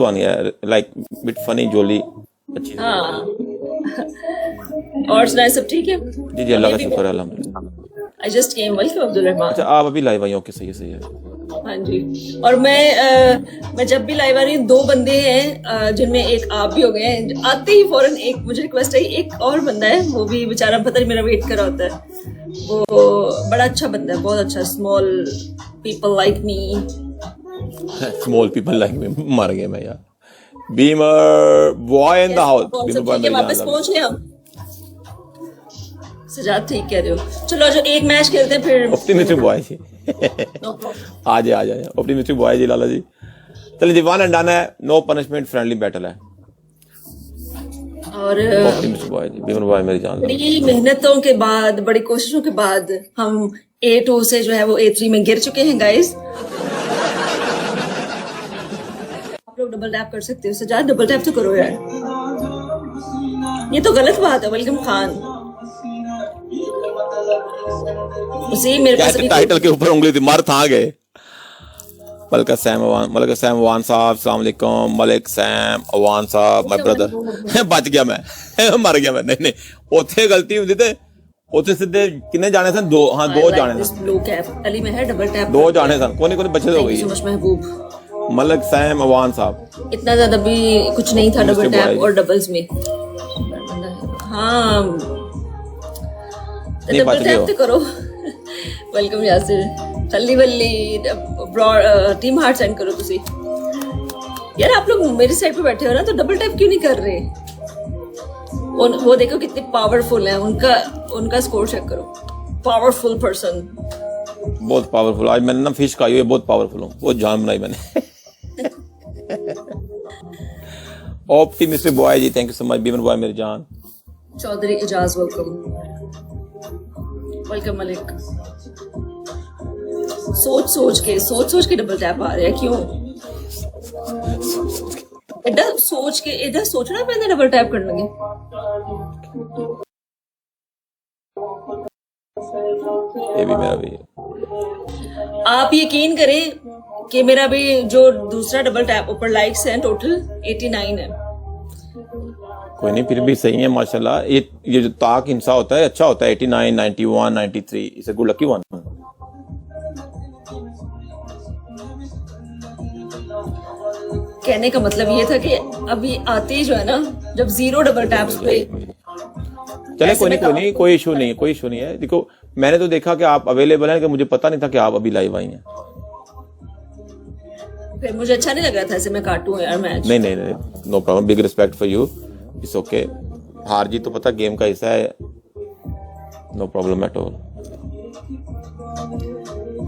one, yeah, like bit funny, jolly, अच्छी सी। हाँ। और सुनाए, सब ठीक है? जी जी, अल्लाह अभी का अभी शुक्र है, अल्हम्दुलिल्लाह। I just came. Welcome Abdul अच्छा, रहमान। आप अभी लाइव आई हो? ओके, सही है सही है। हाँ जी। और मैं जब भी लाइव आ रही हूँ, दो बंदे हैं जिनमें एक आप भी हो गए हैं। आते ही फौरन एक मुझे रिक्वेस्ट आई, एक और बंदा है, वो भी बेचारा पता नहीं मेरा वेट कर रहा होता है। वो बड़ा अच्छा बंदा है, बहुत अच्छा। Small people like me. Small people like me, मर गए मैं यार। Beamer boy in the house, कौन बीमर सब बॉय ठीक है? मेरी जान वापस लव। पहुंच गए हम? सजाद ठीक कह रहे हो। चलो जो एक मैच खेलते हैं फिर। Optimistic boy ji. No problem. आ जाए ऑप्टिमिस्टिक बॉय जी, लाला जी। चलिए जी, वन एंड डन है, नो पनिशमेंट, फ्रेंडली बैटल है। और optimistic boy ji, beamer boy मेरी जान लव। बड़ी मेहनतों के बाद, बड़ी कोशिशों के बाद हम A2 से जो है वो A3 में गिर चुके हैं गाइस। आप लोग डबल टैप कर सकते हो। सजाद डबल टैप तो करो यार, ये तो गलत बात है। वेलकम खान। उसी मेरे पास अभी टाइटल के ऊपर उंगली थी, मर था गए। मलिक सैम अवान साहब, अस्सलाम वालेकुम। मलिक सैम अवान साहब, माय ब्रदर। बच गया मैं। मर गया मैं। नहीं ओथे गलती हुई थी, ओथे सीधे कितने जाने सन? दो, हाँ दो जाने दिस सन, ब्लू कैप अली में है। डबल टैप दो जाने सन, कोई नहीं बचे तो हो थैंक यू गई। सो मच महबूब। मलिक सैम अवान साहब, इतना ज्यादा भी कुछ नहीं था डबल मिस्टर टैप बॉय और डबल्स में। हाँ, नहीं डबल बच गए टैप हो। तो करो। वेलकम यासिर। तल्ली वल्ली टीम हार्ट सेंड करो तुसी। यार आप लोग मेरी साइड पे बैठे हो ना, तो डबल टैप क्यों नहीं कर रहे? वो देखो कितने पावरफुल हैं। उनका स्कोर चेक करो। Powerful person. बहुत पावरफुल। आज मैंने ना फिश खाई हुई है, बहुत पावरफुल हूँ, बहुत जान बनाई मैंने। Optimistic boy ji, thank you so much. Beamer boy मेरी जान। चौधरी इजाज वेलकम। वेलकम मलिक। सोच सोच के डबल टैप आ रहे हैं, क्यों? एडा सोचना पैंदा डबल टैप करने लगे। ये भी मेरा भी है। आप यकीन करें कि मेरा भी जो दूसरा डबल टैप ऊपर लाइक्स हैं टोटल 89 है। कोई नहीं, फिर भी सही है माशाल्लाह। ये जो ताक इंसा होता है अच्छा होता है। 89, 91, 93 इसे गुड लकी वन। कहने का मतलब ये था कि अभी आते ही जो है ना, जब 0 डबल टैप्स पे चले, कोई इशू नहीं है। देखो, मैंने तो देखा कि आप अवेलेबल हैं, कि मुझे पता नहीं था कि आप अभी लाइव आई हैं। फिर मुझे अच्छा नहीं लग रहा था ऐसे मैं काटूं यार मैच। नहीं, no problem, big respect for you, it's okay. हार जीत तो पता गेम का हिस्सा है, नो प्रॉब्लम एट ऑल।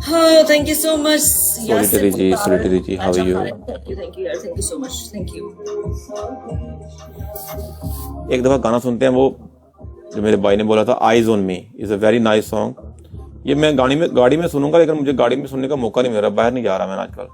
हाँ, thank you so much solitary ji, how are you? Thank you यार, thank you so much, thank you. एक दफा गाना सुनते हैं, वो जो मेरे भाई ने बोला था, eyes on me is a very nice song. ये मैं गाड़ी में सुनूंगा, लेकिन मुझे गाड़ी में सुनने का मौका नहीं मिल रहा, बाहर नहीं जा रहा मैं आजकल।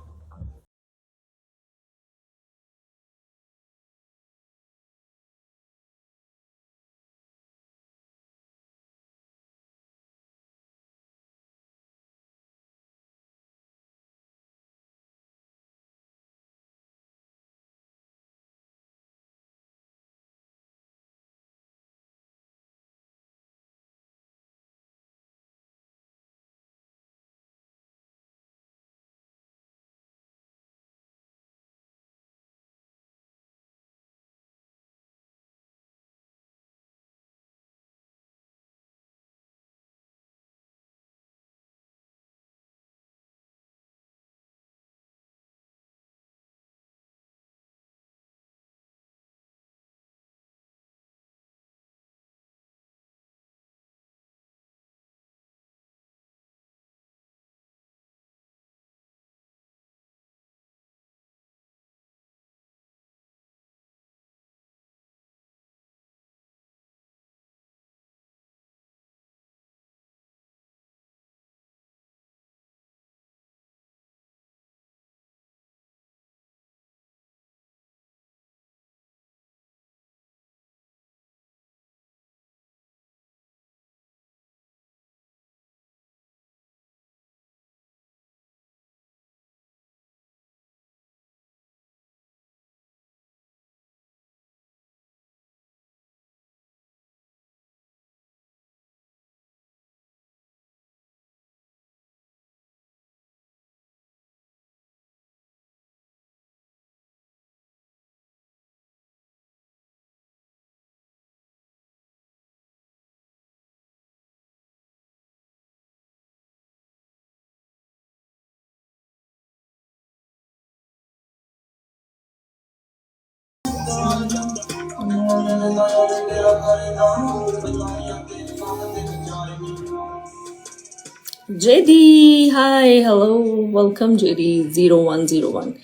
JD, hi, hello, welcome JD 0101.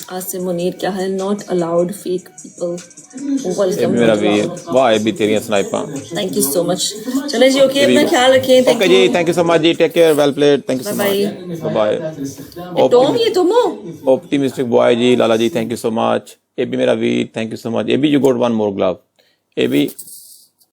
Asim Munir, क्या है? Not allowed fake people. ये Welcome. भी मेरा वीर वाह ये भी तेरी स्नाइपा Thank you so much. चले जी, ओके, अपना ख्याल रखें. Thank okay ji thank you so much ji take care well played thank you so much bye Tom, ये तुम हो? Optimistic boy ji Lala ji thank you so much ये भी मेरा वीर थैंक यू सो मच ये भी you got one more glove ये भी